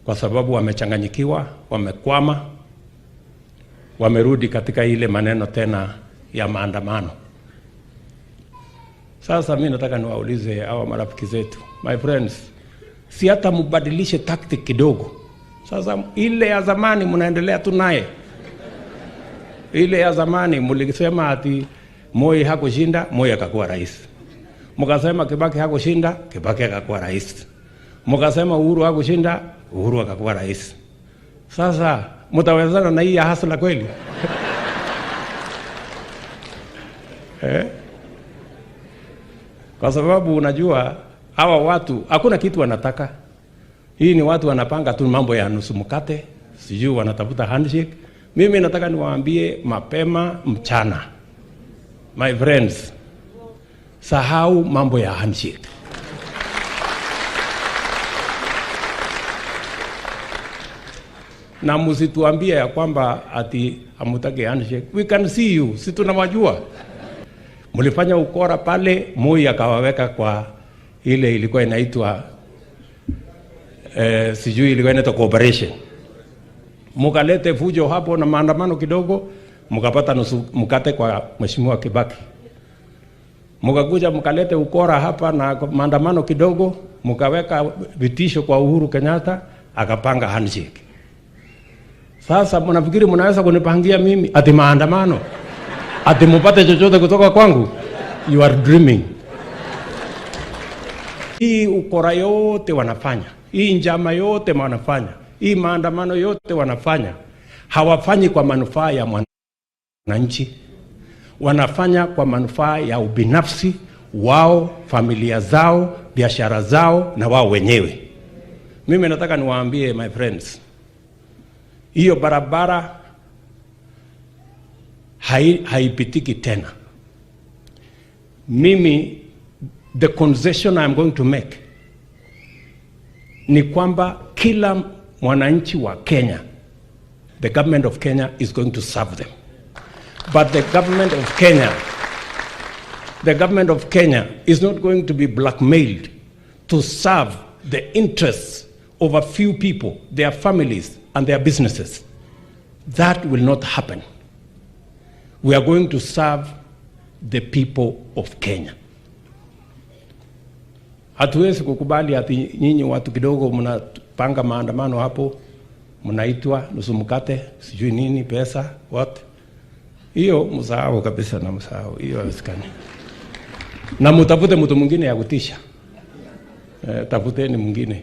kwa sababu wamechanganyikiwa, wamekwama, wamerudi katika ile maneno tena ya maandamano. Sasa mimi nataka niwaulize hawa marafiki zetu, my friends, si hata mbadilishe tactic kidogo. Sasa ile ya zamani mnaendelea tu naye. Ile ya zamani mlisema ati Moi hakushinda, Moi akakuwa rais. Mkasema Kibaki hakushinda, Kibaki akakuwa rais. Mkasema Uhuru hakushinda, Uhuru akakuwa rais. Sasa mtawezana na hii ya hasla kweli? Kwa sababu unajua hawa watu hakuna kitu wanataka. Hii ni watu wanapanga tu mambo ya nusu mkate, sijui wanatafuta handshake. Mimi nataka niwaambie mapema mchana, my friends, sahau mambo ya handshake. Na msituambie ya kwamba ati hamutaki handshake. We can see you, si tunawajua. Mlifanya ukora pale, Moi akawaweka kwa ile ilikuwa inaitwa sijui ilikuwa inaitwa cooperation. Mkalete fujo hapo na maandamano kidogo, mkapata nusu mkate kwa Mheshimiwa Kibaki. Mkakuja mkalete ukora hapa na maandamano kidogo, mkaweka vitisho kwa Uhuru Kenyatta, akapanga handshake. Sasa mnafikiri mnaweza kunipangia mimi ati maandamano? Ati mpate chochote kutoka kwangu? You are dreaming. Hii ukora yote wanafanya, hii njama yote wanafanya, hii maandamano yote wanafanya, hawafanyi kwa manufaa ya mwananchi. Wanafanya kwa manufaa ya ubinafsi wao, familia zao, biashara zao na wao wenyewe. Mimi nataka niwaambie my friends, hiyo barabara haipitiki tena. Mimi the concession I'm going to make ni kwamba kila mwananchi wa Kenya, the government of Kenya is going to serve them. But the government of Kenya is not going to be blackmailed to serve the interests of a few people, their families and their businesses. That will not happen. We are going to serve the people of Kenya. Hatuwezi kukubali ati nyinyi watu kidogo mnapanga maandamano hapo, mnaitwa nusu mkate, sijui nini, pesa, what? Hiyo msahau kabisa, na msahau. Hiyo haiwezekani. Na mtafute mtu mwingine ya kutisha. Tafuteni mwingine.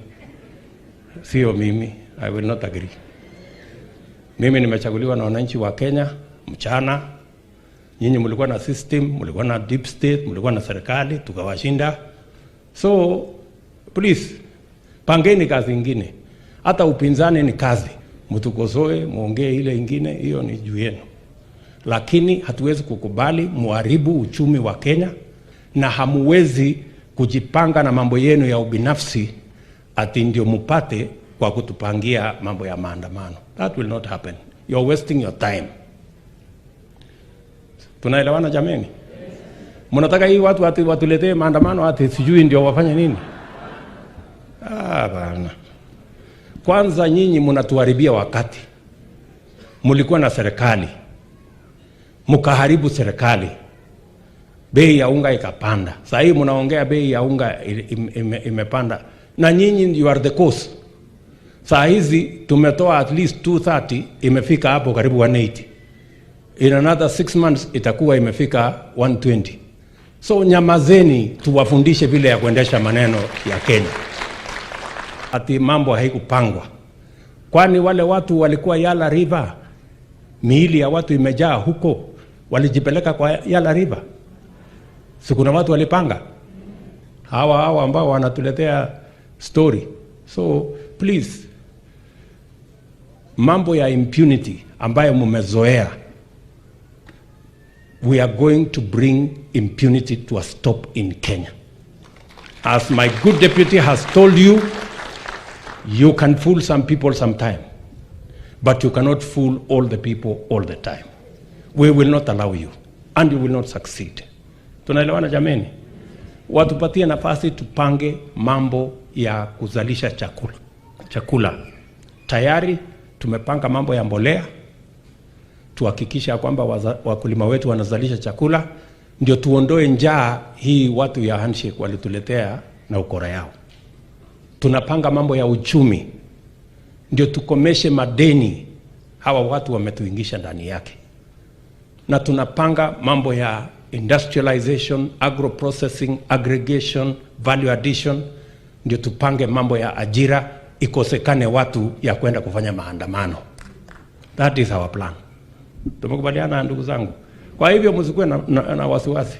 Sio mimi. I will not agree. Mimi nimechaguliwa na wananchi wa Kenya mchana. Nyinyi mlikuwa na system, mlikuwa na deep state, mlikuwa na serikali, tukawashinda. So please, pangeni kazi ingine. Hata upinzani ni kazi. Mtukosoe, muongee ile ingine, hiyo ni juu yenu. Lakini hatuwezi kukubali muharibu uchumi wa Kenya, na hamuwezi kujipanga na mambo yenu ya ubinafsi ati ndio mupate kwa kutupangia mambo ya maandamano. That will not happen. You're wasting your time. Tunaelewana jameni? Mnataka hii watu ati watuletee maandamano ati sijui ndio wafanye nini? Bana. Kwanza nyinyi mnatuharibia wakati. Mlikuwa na serikali, mkaharibu serikali, bei ya unga ikapanda. Sasa hii mnaongea bei ya unga imepanda, na nyinyi you are the cause. Sasa hizi tumetoa at least 230, imefika hapo karibu 180. In another 6 months itakuwa imefika 120. So nyamazeni, tuwafundishe vile ya kuendesha maneno ya Kenya. Ati mambo haikupangwa. Kwani wale watu walikuwa Yala River, miili ya watu imejaa huko, walijipeleka kwa Yala River? Si kuna watu walipanga? Hawa ambao wanatuletea story. So please, mambo ya impunity ambayo mumezoea, we are going to bring impunity to a stop in Kenya. As my good deputy has told you, you can fool some people sometime, but you cannot fool all the people all the time. We will not allow you, and you will not succeed. Tunaelewana jameni? Watupatie nafasi tupange mambo ya kuzalisha chakula. Tayari tumepanga mambo ya mbolea, tuhakikisha kwamba wakulima wetu wanazalisha chakula, ndio tuondoe njaa hii watu ya handshake walituletea na ukora yao. Tunapanga mambo ya uchumi, ndio tukomeshe madeni hawa watu wametuingisha ndani yake. Na tunapanga mambo ya industrialization, agro processing, aggregation, value addition, ndio tupange mambo ya ajira, ikosekane watu ya kwenda kufanya maandamano. That is our plan. Tumekubaliana ndugu zangu. Kwa hivyo msikuwe na wasiwasi.